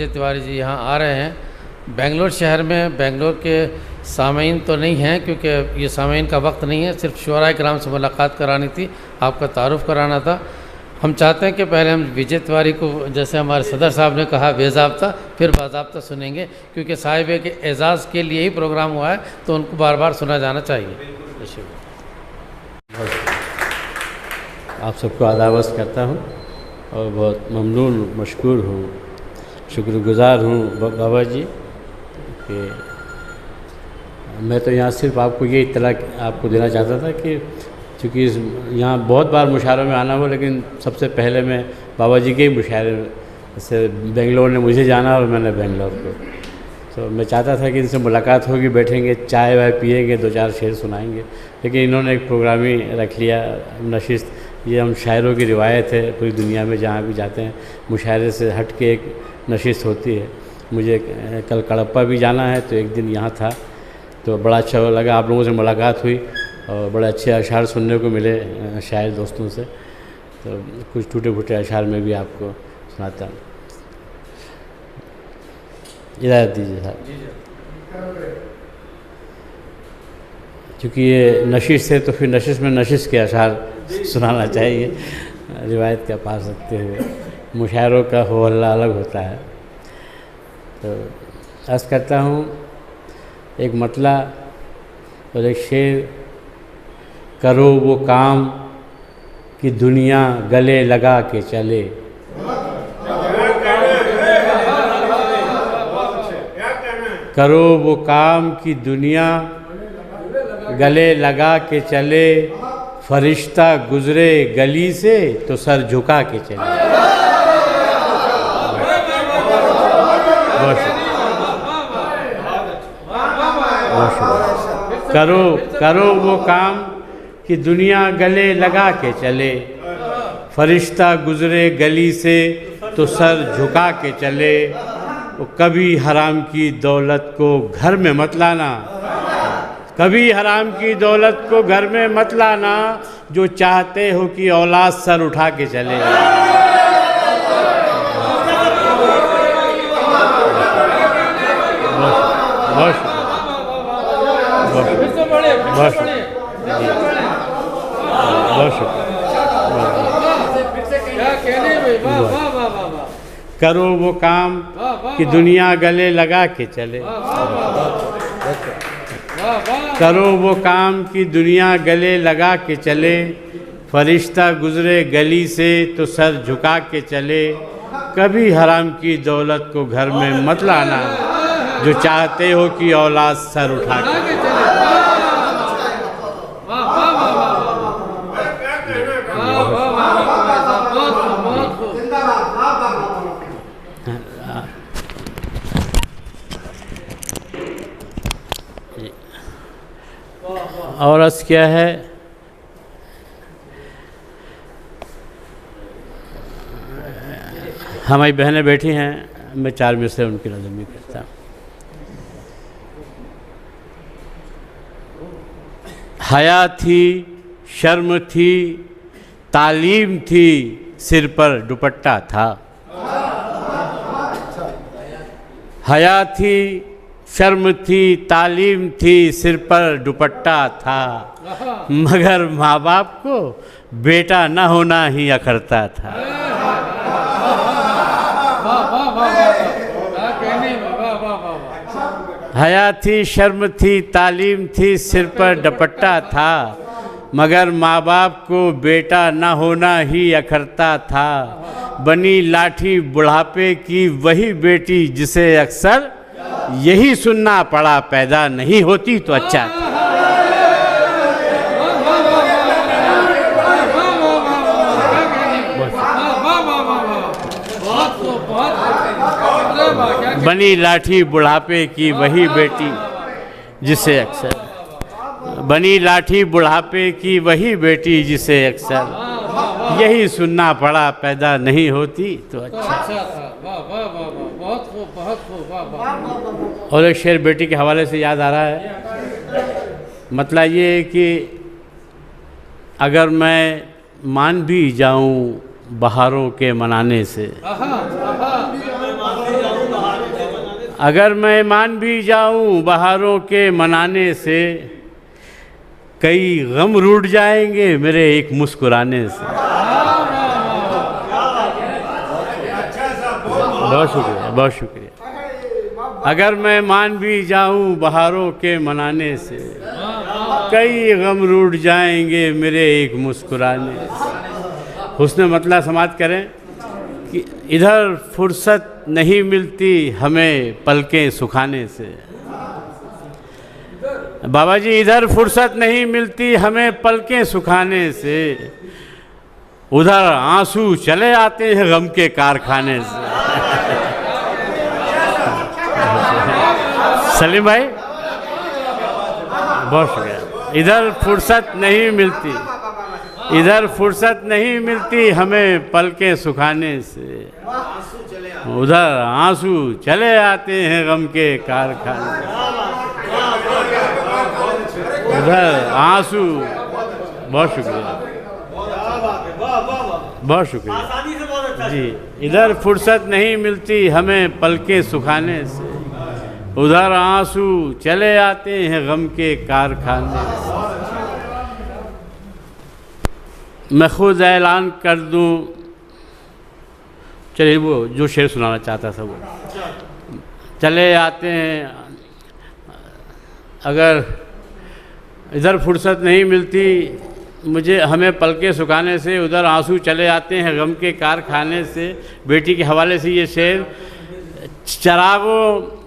विजय तिवारी जी यहाँ आ रहे हैं। बेंगलोर शहर में बेंगलोर के सामीन तो नहीं हैं, क्योंकि ये सामीन का वक्त नहीं है, सिर्फ शुअरा किराम से मुलाकात करानी थी, आपका तारुफ कराना था। हम चाहते हैं कि पहले हम विजय तिवारी को, जैसे हमारे सदर साहब ने कहा, बेज़ाब्ता, फिर बाज़ाब्ता सुनेंगे, क्योंकि साहिब के एजाज़ के लिए ही प्रोग्राम हुआ है, तो उनको बार बार सुना जाना चाहिए। आप सबको आदाब करता हूँ और बहुत ममनून मशकूर हूँ, शुक्रगुज़ार हूँ बाबा जी कि मैं तो यहाँ सिर्फ आपको ये इत्तला आपको देना चाहता था कि चूँकि यहाँ बहुत बार मुशायरों में आना हो, लेकिन सबसे पहले मैं बाबा जी के ही मुशायरे से बेंगलोर ने मुझे जाना और मैंने बेंगलोर को, तो मैं चाहता था कि इनसे मुलाकात होगी, बैठेंगे, चाय वाय पिएंगे, 2-4 शेर सुनाएंगे, लेकिन इन्होंने एक प्रोग्राम ही रख लिया, नशिस्त। ये हम शायरों की रिवायत है, पूरी दुनिया में जहाँ भी जाते हैं मुशायरे से हट के एक नशिस्त होती है। मुझे कल कड़प्पा भी जाना है, तो एक दिन यहाँ था, तो बड़ा अच्छा लगा, आप लोगों से मुलाकात हुई और बड़े अच्छे अशार सुनने को मिले शायर दोस्तों से, तो कुछ टूटे फूटे अशार में भी आपको सुनाता हूँ। इजाज़त दीजिए साहब। क्योंकि ये नशिश है तो फिर नशिश में नशिश के अशार सुनाना चाहिए, रिवायत का पास रखते हुए। मुशायरों का हो हल्ला अलग होता है। तो अर्ज़ करता हूँ, एक मतला और एक शेर, करो वो काम कि दुनिया गले लगा के चले। करो वो काम कि दुनिया गले लगा के चले, फरिश्ता गुजरे गली से तो सर झुका के चले। करो वो काम कि दुनिया गले लगा के चले, फरिश्ता गुजरे गली से तो सर झुका के चले। कभी हराम की दौलत को घर में मत लाना, कभी हराम की दौलत को घर में मत लाना, जो चाहते हो कि औलाद सर उठा के चले। करो वो काम कि दुनिया गले लगा के चले। करो वो काम कि दुनिया गले लगा के चले, फरिश्ता गुजरे गली से तो सर झुका के चले। कभी हराम की दौलत को घर में मत लाना, जो चाहते हो कि औलाद सर उठा के चले। और अर्ज़ क्या है, हमारी बहनें बैठी हैं, मैं 4 मिसरे उनकी नज़म करता हूँ। हया थी, शर्म थी, तालीम थी, सिर पर दुपट्टा था। हया थी, शर्म थी, तालीम थी, सिर पर दुपट्टा था, मगर माँ बाप को बेटा न होना ही अखरता था। हया थी, शर्म थी, तालीम थी, सिर पर दुपट्टा था, मगर माँ बाप को बेटा न होना ही अखरता था। बनी लाठी बुढ़ापे की वही बेटी जिसे अक्सर यही सुनना पड़ा, पैदा नहीं होती तो अच्छा था। बनी लाठी बुढ़ापे की वही बेटी जिसे अक्सर, बनी लाठी बुढ़ापे की वही बेटी जिसे अक्सर यही सुनना पड़ा, पैदा नहीं होती तो अच्छा था। और एक शेर बेटी के हवाले से याद आ रहा है, मतलब ये है कि अगर मैं मान भी जाऊं बहारों के मनाने से, अगर मैं मान भी जाऊं बहारों के मनाने से, कई गम रूठ जाएंगे मेरे एक मुस्कुराने से। बहुत शुक्रिया, बहुत शुक्रिया। अगर मैं मान भी जाऊं बहारों के मनाने से, कई गम रूठ जाएंगे मेरे एक मुस्कुराने से। हुस्न मतलब समाप्त करें कि इधर फुर्सत नहीं मिलती हमें पलकें सुखाने से। बाबा जी, इधर फुर्सत नहीं मिलती हमें पलकें सुखाने से, उधर आंसू चले आते हैं गम के कारखाने से। सलीम भाई, बहुत शुक्रिया। इधर फुर्सत नहीं मिलती, इधर फुर्सत नहीं मिलती हमें पलकें सुखाने से, उधर आंसू चले आते हैं गम के कारखाने से। उधर आंसू, बहुत शुक्रिया, बहुत शुक्रिया जी। इधर फुर्सत नहीं मिलती हमें पलकें सुखाने से, उधर आंसू चले आते हैं गम के कारखाने से। मैं खुद ऐलान कर दूं, चलिए वो जो शेर सुनाना चाहता था वो, चले आते हैं। अगर इधर फुर्सत नहीं मिलती मुझे हमें पलके सुखाने से, उधर आंसू चले आते हैं गम के कारखाने से। बेटी के हवाले से ये शेर।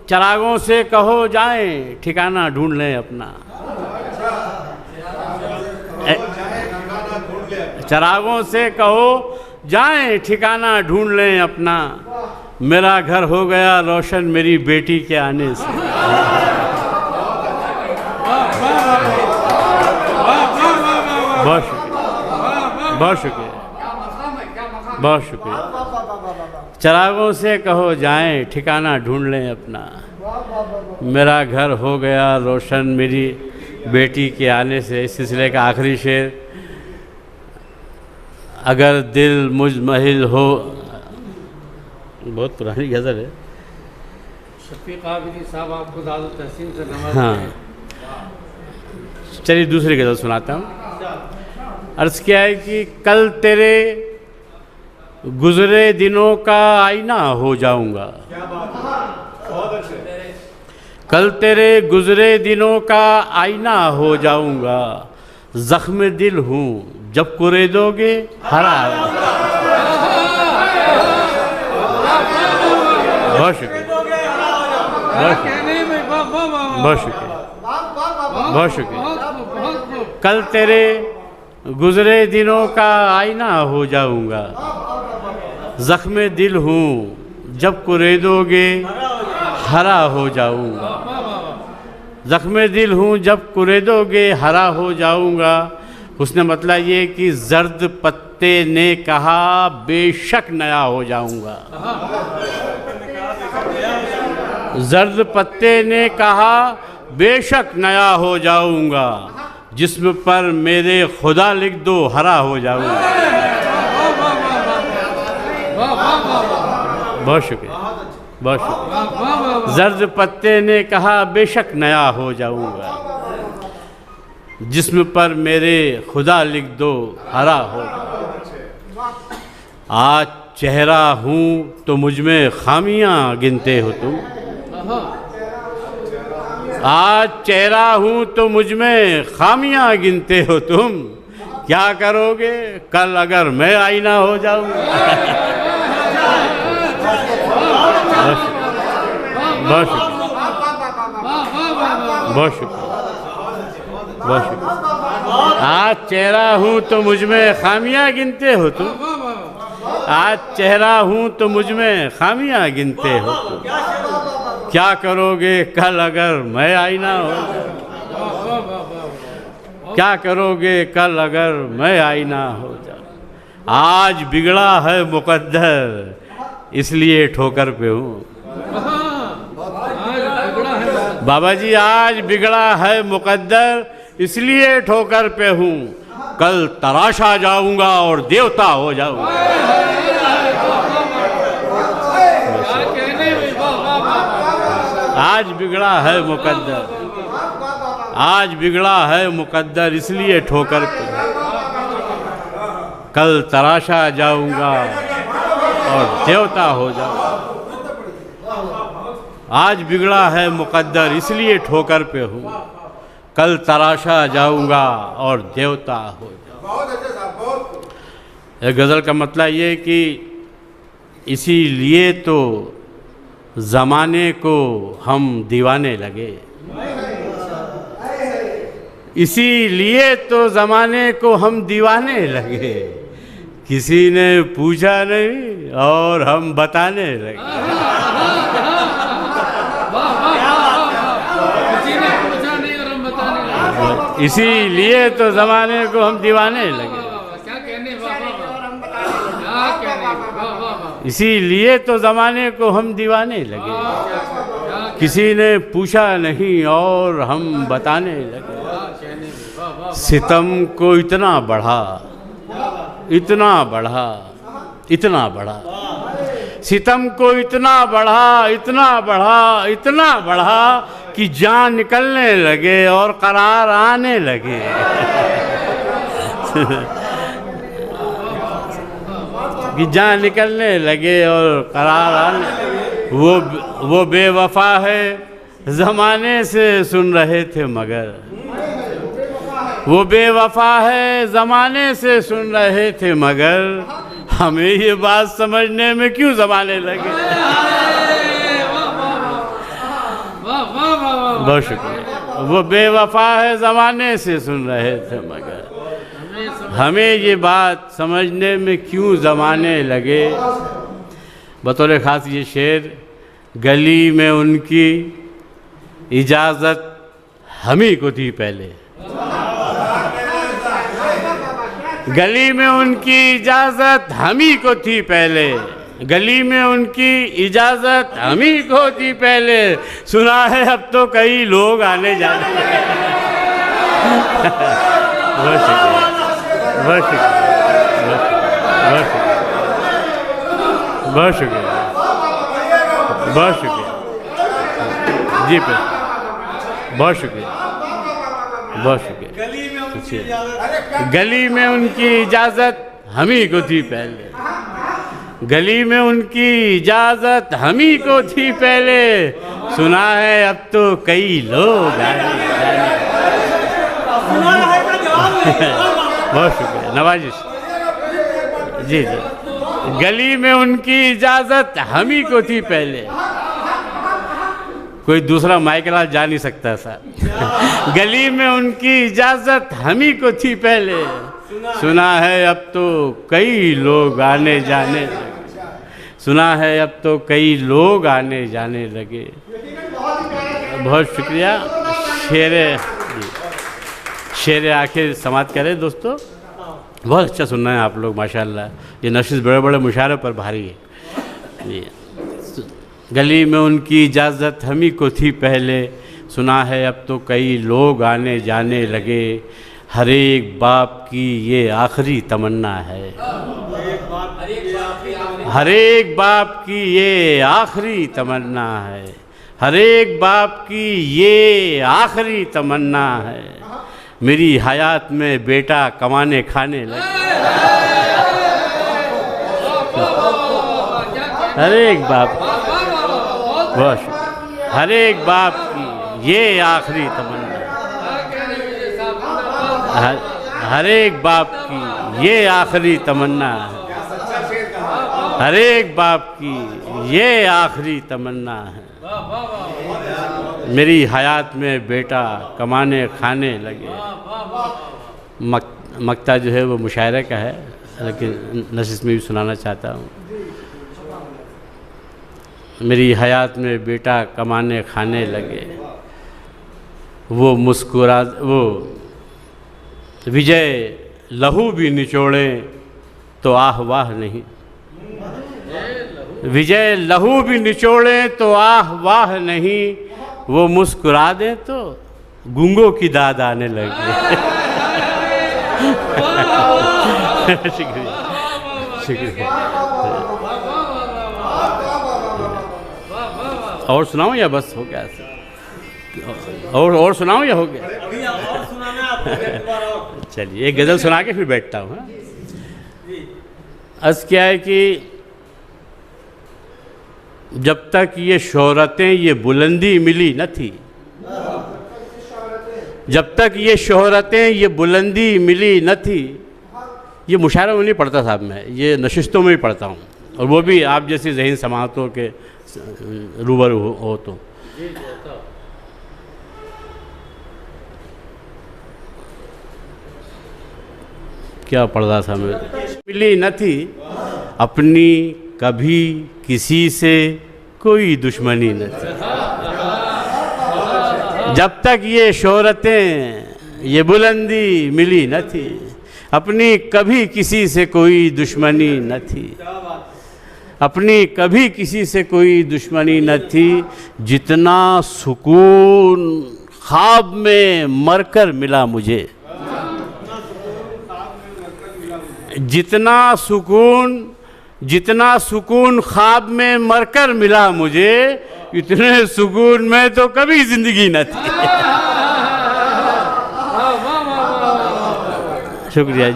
चरागों से कहो जाएं ठिकाना ढूंढ लें अपना, चरागों से कहो जाएं ठिकाना ढूंढ लें अपना, मेरा घर हो गया रोशन मेरी बेटी के आने से। बहुत शुक्रिया, बहुत शुक्रिया, बहुत शुक्रिया। चरागों से कहो जाएं ठिकाना ढूंढ लें अपना, मेरा घर हो गया रोशन मेरी बेटी के आने से। इस सिलसिले का आखिरी शेर। अगर दिल मुजमहिल हो, बहुत पुरानी गज़ल है। शफीक आबिदी साहब आपको दादो तहसीन से नवाज। हाँ, चलिए दूसरी गज़ल सुनाता हूँ। अर्ज़ किया है कि कल तेरे गुज़रे दिनों का आईना हो जाऊंगा, कल तेरे गुज़रे दिनों का आईना हो जाऊंगा, ज़ख्म दिल हूँ जब कुरेदोगे हरा। बहुत शुक्रिया, बहुत शुक्रिया, बहुत शुक्रिया। कल तेरे गुज़रे दिनों का आईना हो जाऊंगा, ज़ख्म दिल हूँ जब कुरेदोगे हरा हो जाऊंगा, ज़ख्म दिल हूँ जब कुरेदोगे हरा हो जाऊंगा। उसने मतलब ये कि जर्द पत्ते ने कहा बेशक नया हो जाऊंगा, जर्द पत्ते ने कहा बेशक नया हो जाऊंगा, जिस्म पर मेरे खुदा लिख दो हरा हो जाऊंगा। बहुत शुक्रिया, बहुत शुक्रिया। जर्द पत्ते ने कहा बेशक नया हो जाऊंगा, जिस्म पर मेरे खुदा लिख दो हरा हो जाऊंगा। आज चेहरा हूँ तो मुझ में खामियां गिनते हो तुम, आज चेहरा हूँ तो मुझ में खामियां गिनते हो तुम, क्या करोगे कल अगर मैं आईना हो जाऊंगा। बहुत शुक्रिया, बहुत शुक्रिया, बहुत शुक्रिया। आज चेहरा हूँ तो मुझ में खामियां गिनते हो तुम, आज चेहरा हूँ तो मुझ में खामियां गिनते हो तुम, क्या करोगे कल अगर मैं आईना हो, क्या करोगे कल अगर मैं आईना हो जाऊं। आज बिगड़ा है मुकद्दर इसलिए ठोकर पे हूँ। बाबा जी आज बिगड़ा है मुकद्दर इसलिए ठोकर पे हूँ, कल तराशा जाऊंगा और देवता हो जाऊंगा। आज बिगड़ा है मुकद्दर, आज बिगड़ा है मुकद्दर इसलिए ठोकर पे, कल तराशा जाऊंगा और देवता हो जाऊंगा। आज बिगड़ा है मुकद्दर इसलिए ठोकर पे हूँ, कल तराशा जाऊंगा और देवता हो जाऊंगा। गज़ल का मतलब ये कि इसीलिए तो ज़माने को हम दीवाने लगे, इसीलिए तो ज़माने को हम दीवाने लगे, किसी ने पूछा नहीं और हम बताने लगे। इसीलिए तो ज़माने को हम दीवाने लगे, इसीलिए तो ज़माने को हम दीवाने लगे, किसी ने पूछा नहीं और हम बताने लगे। सितम को इतना बढ़ा, इतना बढ़ा, इतना बढ़ा, सितम को इतना बढ़ा, इतना बढ़ा, इतना बढ़ा कि जान निकलने लगे और करार आने लगे। कि जान निकलने लगे और करार आने। वो बेवफा है ज़माने से सुन रहे थे मगर, वो बेवफा है ज़माने से सुन रहे थे मगर, हमें ये बात समझने में क्यों ज़माने लगे। बहुत शुक्रिया। वो बेवफा है ज़माने से सुन रहे थे मगर, हमें ये बात समझने में क्यों ज़माने लगे। बतौर ख़ास ये शेर, गली में उनकी इजाज़त हम ही को थी पहले, गली में उनकी इजाज़त हम ही को थी पहले, गली में उनकी इजाज़त हम ही को थी पहले, सुना है अब तो कई लोग आने जाने लगे। बहुत शुक्रिया, बहुत शुक्रिया, बहुत शुक्रिया, बहुत शुक्रिया जी पे, बहुत शुक्रिया, बहुत शुक्रिया। गली में उनकी इजाज़त हम ही को थी पहले, गली में उनकी इजाज़त हम ही को थी पहले, सुना है अब तो कई लोग आए। बहुत शुक्रिया, नवाजिश जी जी। गली में उनकी इजाज़त हम ही को थी पहले, कोई दूसरा माइकलाल जा नहीं सकता था। गली में उनकी इजाज़त हम ही को थी पहले, सुना है अब तो कई लोग आने जाने लगे, सुना है अब तो कई लोग आने जाने लगे। बहुत शुक्रिया। शेर आखिर समाप्त करें दोस्तों। बहुत अच्छा सुनना है आप लोग माशाल्लाह। ये नशीस बड़े बड़े मुशायरों पर भारी है। ये गली में उनकी इजाज़त हम ही को थी पहले, सुना है अब तो कई लोग आने जाने लगे, हर एक बाप की ये आखिरी तमन्ना है, हर एक बाप की ये आखिरी तमन्ना है, हर एक बाप की ये आखिरी तमन्ना है, मेरी हयात में बेटा कमाने खाने लगे। हर एक बाप, हर एक बाप की ये आखिरी तमन्ना, हर एक बाप की ये आखिरी तमन्ना है, हर एक बाप की ये आखिरी तमन्ना है, मेरी हयात में बेटा कमाने खाने लगे। मक्ता जो है वो मुशायरे का है, लेकिन नशीस में भी सुनाना चाहता हूँ। मेरी हयात में बेटा कमाने खाने लगे, वो मुस्कुरा, वो विजय लहू भी निचोड़े तो आह वाह नहीं, विजय लहू भी निचोड़े तो आह वाह नहीं, वो मुस्कुरा दें तो गूंगों की दाद आने लगी। शुक्रिया, शुक्रिया। और सुनाऊं या बस हो गया? और सुनाऊं या हो गया? चलिए एक गज़ल सुना के फिर बैठता हूँ। अर्ज़ क्या है कि जब तक ये शोहरतें ये बुलंदी मिली न थी, जब तक ये शोहरतें ये बुलंदी मिली न थी, ये मुशायरों में नहीं पढ़ता साहब, मैं ये नशिस्तों में ही पढ़ता हूँ, और वो भी आप जैसी ज़हीन समातों के रूबरू हो तो। क्या पढ़ रहा था मैं? मिली न थी अपनी कभी किसी से कोई दुश्मनी न थी, जब तक ये शोहरतें ये बुलंदी मिली न थी, अपनी कभी किसी से कोई दुश्मनी न थी, अपनी कभी किसी से कोई दुश्मनी न थी। जितना सुकून ख्वाब में मरकर मिला मुझे, जितना सुकून ख्वाब में मरकर मिला मुझे, इतने सुकून में तो कभी जिंदगी न थी। शुक्रिया।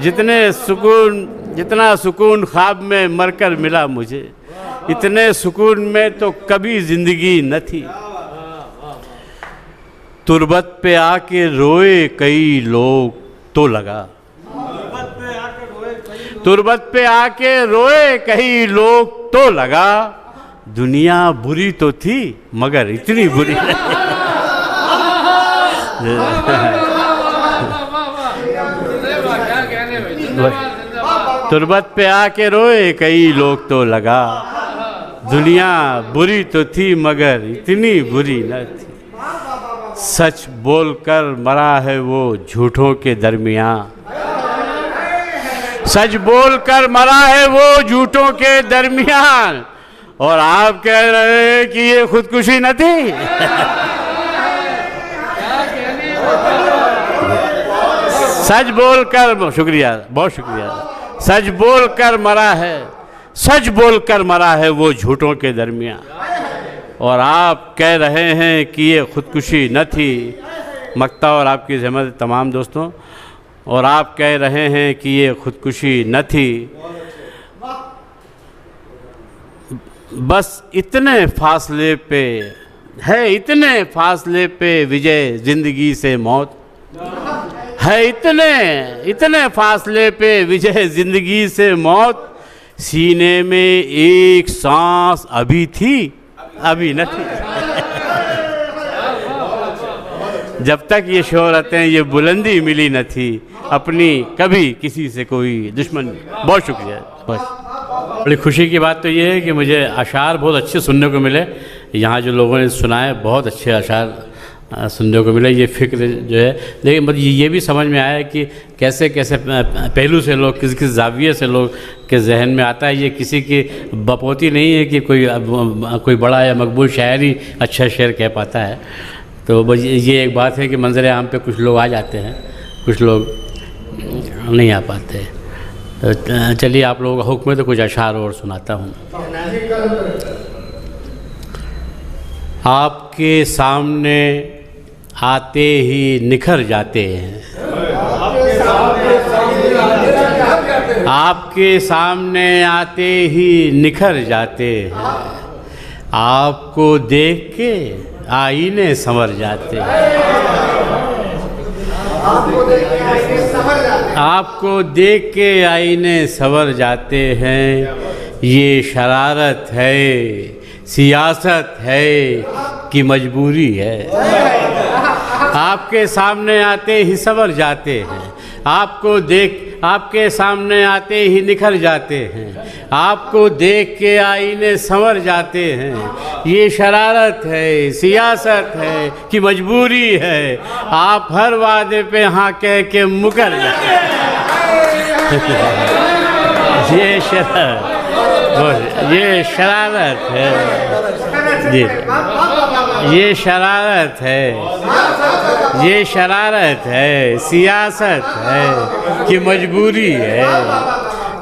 जितना सुकून ख्वाब में मरकर मिला मुझे, इतने सुकून में तो कभी जिंदगी न थी। तुरबत पे आके रोए कई लोग तो लगा, तुरबत पे आके रोए कई लोग तो लगा, दुनिया बुरी तो थी मगर इतनी बुरी नहीं। तुरबत पे आके रोए कई लोग तो लगा, दुनिया बुरी तो थी मगर इतनी बुरी न थी। सच बोलकर मरा है वो झूठों के दरमियाँ, सच बोलकर मरा है वो झूठों के दरमियान, और आप कह रहे हैं कि ये खुदकुशी न थी। सच बोलकर, शुक्रिया, बहुत शुक्रिया। सच बोलकर मरा है, सच बोलकर मरा है वो झूठों के दरमियान, और आप कह रहे हैं कि ये खुदकुशी न थी। मक्ता और आपकी ज़हमत तमाम दोस्तों, और आप कह रहे हैं कि ये खुदकुशी न थी। बस इतने फासले पे है, इतने फासले पे विजय जिंदगी से मौत है, इतने फासले पे विजय जिंदगी से मौत। सीने में एक सांस अभी थी, अभी न थी। जब तक ये शोहरतें ये बुलंदी मिली न थी, अपनी कभी किसी से कोई दुश्मन। बहुत शुक्रिया। बस बड़ी खुशी की बात तो ये है कि मुझे अशार बहुत अच्छे सुनने को मिले। यहाँ जो लोगों ने सुनाए बहुत अच्छे अशार सुनने को मिले। ये फ़िक्र जो है, लेकिन मतलब ये भी समझ में आया कि कैसे कैसे पहलू से लोग, किस किस जाविये से लोग के जहन में आता है। ये किसी की बपोती नहीं है कि कोई बड़ा या मकबूल शायर ही अच्छा शेर कह पाता है। तो बस ये एक बात है कि मंजर आम पे कुछ लोग आ जाते हैं, कुछ लोग नहीं आ पाते। तो चलिए आप लोगों का हुक्म है तो कुछ अशार और सुनाता हूँ। आपके सामने आते ही निखर जाते हैं, आपके सामने आते ही निखर जाते हैं, आपको देख के आईने संवर जाते हैं, आपको देख के आईने संवर जाते हैं। ये शरारत है, सियासत है कि मजबूरी है। आपके सामने आते ही संवर जाते हैं, आपको देख, आपके सामने आते ही निखर जाते हैं, आपको देख के आईने संवर जाते हैं। ये शरारत है, सियासत है कि मजबूरी है। आप हर वादे पे हाँ कह के मुकर जाते हैं। ये शरारत है जी, ये शरारत है, ये शरारत है, सियासत है कि मजबूरी है।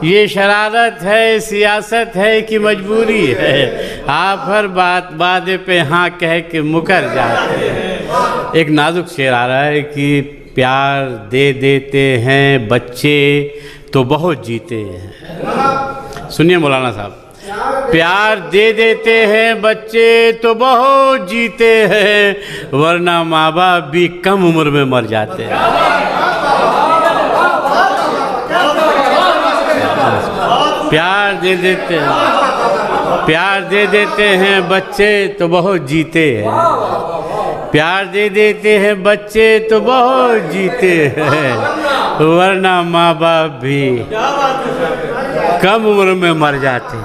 ये शरारत है, सियासत है कि मजबूरी है, आप हर बात वादे पे हाँ कह के मुकर जाते हैं। एक नाजुक शेर आ रहा है कि प्यार दे देते हैं बच्चे तो बहुत जीते हैं। सुनिए मौलाना साहब, प्यार दे देते हैं बच्चे तो बहुत जीते हैं, वरना माँ बाप भी कम उम्र में मर जाते हैं। प्यार दे देते हैं, प्यार दे देते हैं बच्चे तो बहुत जीते हैं, प्यार दे देते हैं बच्चे तो बहुत जीते हैं, वरना माँ बाप भी कम उम्र में मर जाते हैं।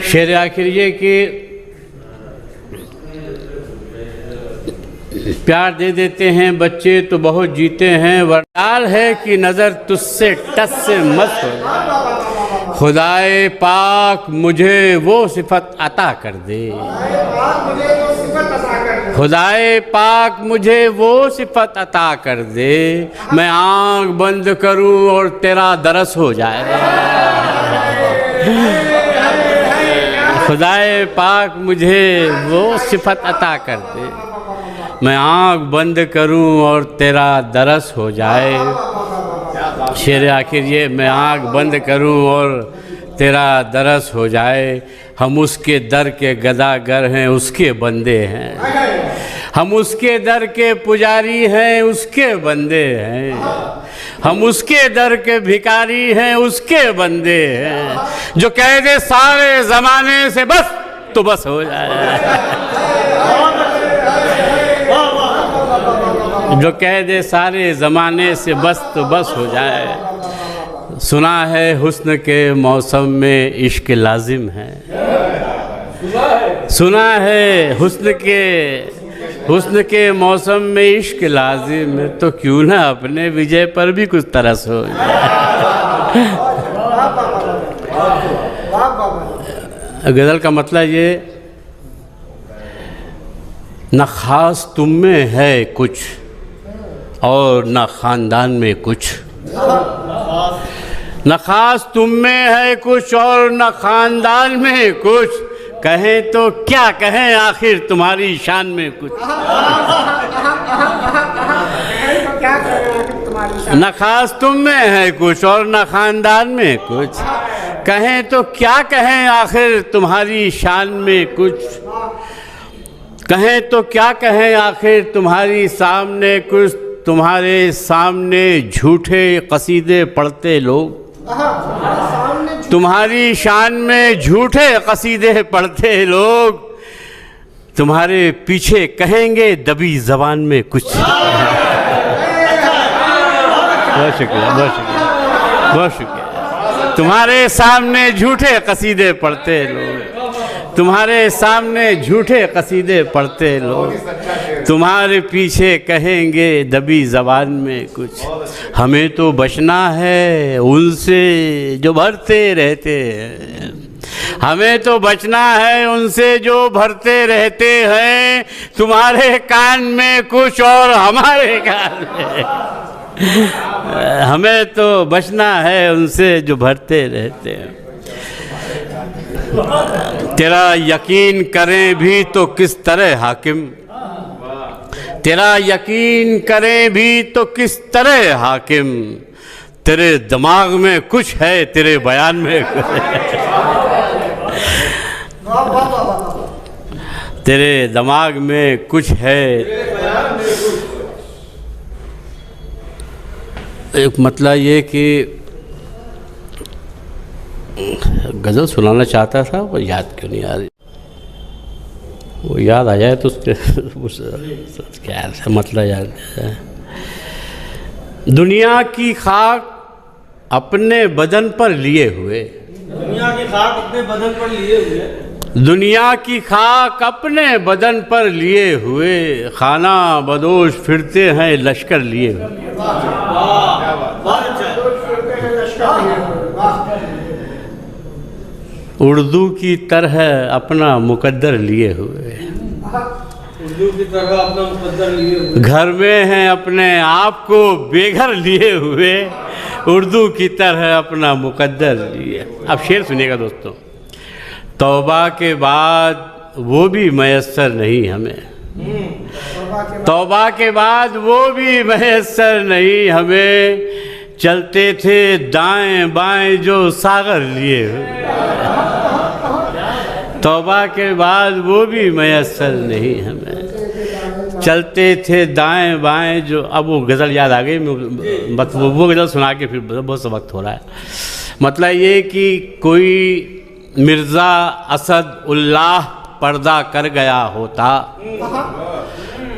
शेर आखिर ये कि प्यार दे देते हैं बच्चे तो बहुत जीते हैं, वरदाल है कि नज़र तुझसे टस से मत हो, खुदाए पाक मुझे वो सिफत अता कर दे, खुदाए पाक मुझे वो सिफत अता कर दे, मैं आँख बंद करूं और तेरा दरस हो जाए। खुदाए पाक मुझे वो सिफत अता कर दे, मैं आँख बंद करूं और तेरा दरस हो जाए। शेर आखिर ये, मैं आँख बंद करूं और तेरा दरस हो जाए। हम उसके दर के गदागर हैं, उसके बंदे हैं, हम उसके दर के पुजारी हैं, उसके बंदे हैं, हम उसके दर के भिखारी हैं, उसके बंदे हैं। जो कह दे सारे ज़माने से बस तो बस हो जाए, जो कह दे सारे ज़माने से बस तो बस हो जाए। सुना है हुस्न के मौसम में इश्क लाजिम है, सुना है हुस्न के मौसम में इश्क लाजिम है, तो क्यों ना अपने विजय पर भी कुछ तरस हो जाए। गज़ल का मतलब ये, न ख़ास तुम में है कुछ और न ख़ानदान में कुछ, न ख़ास तुम में है कुछ और न ख़ानदान में कुछ, कहें तो क्या कहें आखिर तुम्हारी शान में कुछ। न ख़ास तुम में है कुछ और न ख़ानदान में कुछ, कहें तो क्या कहें आखिर तुम्हारी शान में कुछ, कहें तो क्या कहें आखिर तुम्हारी सामने कुछ। तुम्हारे सामने झूठे कसीदे पढ़ते लोग, तुम्हारी शान में झूठे कसीदे पढ़ते लोग, तुम्हारे पीछे कहेंगे दबी ज़बान में कुछ। बहुत शुक्रिया, बहुत शुक्रिया, बहुत शुक्रिया। तुम्हारे सामने झूठे कसीदे पढ़ते लोग, तुम्हारे सामने झूठे कसीदे पढ़ते लोग, तुम्हारे पीछे कहेंगे दबी ज़बान में कुछ। हमें तो बचना है उनसे जो भरते रहते हैं, हमें तो बचना है उनसे जो भरते रहते हैं, तुम्हारे कान में कुछ और हमारे कान में। हमें तो बचना है उनसे जो भरते रहते हैं। तेरा यकीन करें भी तो किस तरह हाकिम, तेरा यकीन करें भी तो किस तरह हाकिम, तेरे दिमाग में कुछ है तेरे बयान में कुछ है। तेरे दिमाग में कुछ है। एक मतलब ये कि गज़ल सुनाना चाहता था, वो याद क्यों नहीं आ रही, वो याद आ जाए तो उसके क्या मतलब याद है। दुनिया की खाक अपने बदन पर लिए हुए, दुनिया की खाक अपने बदन पर लिए हुए, दुनिया की खाक अपने बदन पर लिए हुए, खाना बदोश फिरते हैं लश्कर लिए हुए। उर्दू की तरह अपना मुकद्दर लिए हुए, उर्दू की तरह अपना मुकद्दर लिए हुए, घर में हैं अपने आप को बेघर लिए हुए, उर्दू की तरह अपना मुकद्दर जिए। अब शेर सुनिएगा दोस्तों। तौबा के बाद वो भी मयस्सर नहीं हमें, तौबा के बाद वो भी मयस्सर नहीं हमें, चलते थे दाएं बाएं जो सागर लिए हुए। तौबा के बाद वो भी मयस्सर नहीं हमें, चलते थे दाएं बाएं जो। अब वो गज़ल याद आ गई, बस वो गज़ल सुना के फिर बहुत सा वक्त हो रहा है। मतलब ये कि कोई मिर्ज़ा असद उल्लाह पर्दा कर गया होता,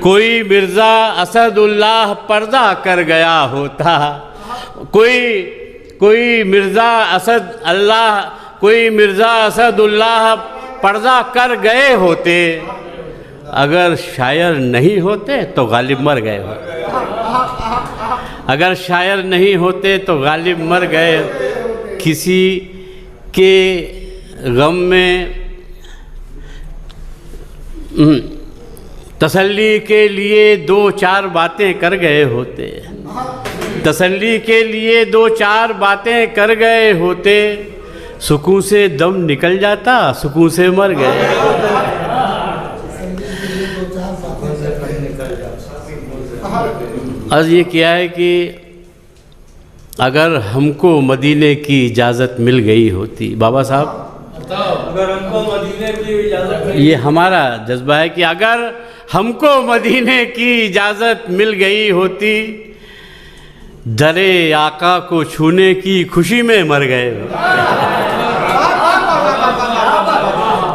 कोई मिर्ज़ा असद उल्लाह पर्दा कर गया होता, कोई मिर्ज़ा असद अल्लाह, कोई मिर्ज़ा असद उल्लाह पर्दा कर गए होते, अगर शायर नहीं होते तो गालिब मर गए होते, अगर शायर नहीं होते तो गालिब मर गए। किसी के गम में तसल्ली के लिए दो चार बातें कर गए होते, तसल्ली के लिए दो चार बातें कर गए होते, सुकून से दम निकल जाता, सुकून से मर गए। आज ये क्या है कि अगर हमको मदीने की इजाज़त मिल गई होती, बाबा साहब अगर हमको मदीने की इजाज़त, ये हमारा जज्बा है कि अगर हमको मदीने की इजाज़त मिल गई होती, दरे आका को छूने की खुशी में मर गए।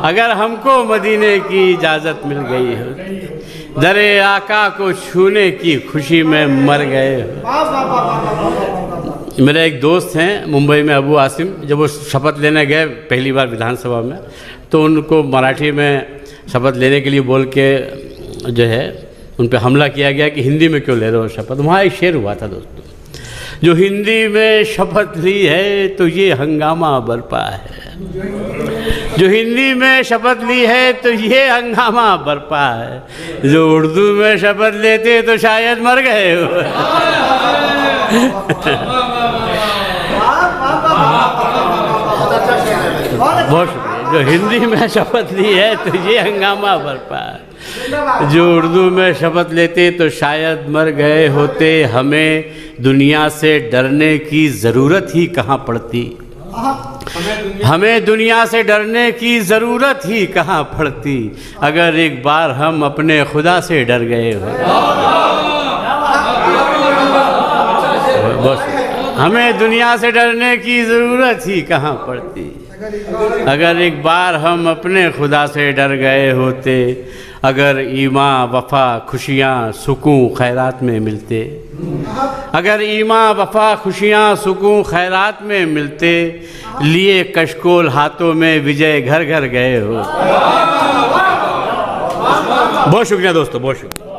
अगर हमको मदीने की इजाज़त मिल गई होती, दरे आका को छूने की खुशी में मर गए। मेरे एक दोस्त हैं मुंबई में, अबू आसिम, जब वो शपथ लेने गए पहली बार विधानसभा में, तो उनको मराठी में शपथ लेने के लिए बोल के जो है उन पे हमला किया गया कि हिंदी में क्यों ले रहे हो शपथ। वहाँ एक शेर हुआ था दोस्तों, जो हिंदी में शपथ ली है तो ये हंगामा बरपा है, जो हिंदी में शपथ ली है तो ये हंगामा बरपा है, जो उर्दू में शपथ लेते तो शायद मर गए हो। बहुत शुक्रिया। जो हिंदी में शपथ ली है तो ये हंगामा बरपा है, जो उर्दू में शपथ लेते तो शायद मर गए होते, हमें दुनिया से डरने की ज़रूरत ही कहाँ पड़ती, हमें दुनिया से डरने की ज़रूरत ही कहाँ पड़ती, अगर एक बार हम अपने खुदा से डर गए हो। हमें दुनिया से डरने की ज़रूरत ही कहाँ पड़ती, अगर एक बार हम अपने खुदा से डर गए होते, अगर ईमान वफ़ा खुशियाँ सुकून खैरात में मिलते, अगर ईमान वफ़ा खुशियाँ सुकून खैरात में मिलते, लिए कशकोल हाथों में विजय घर घर गए हो। बहुत शुक्रिया दोस्तों, बहुत शुक्रिया।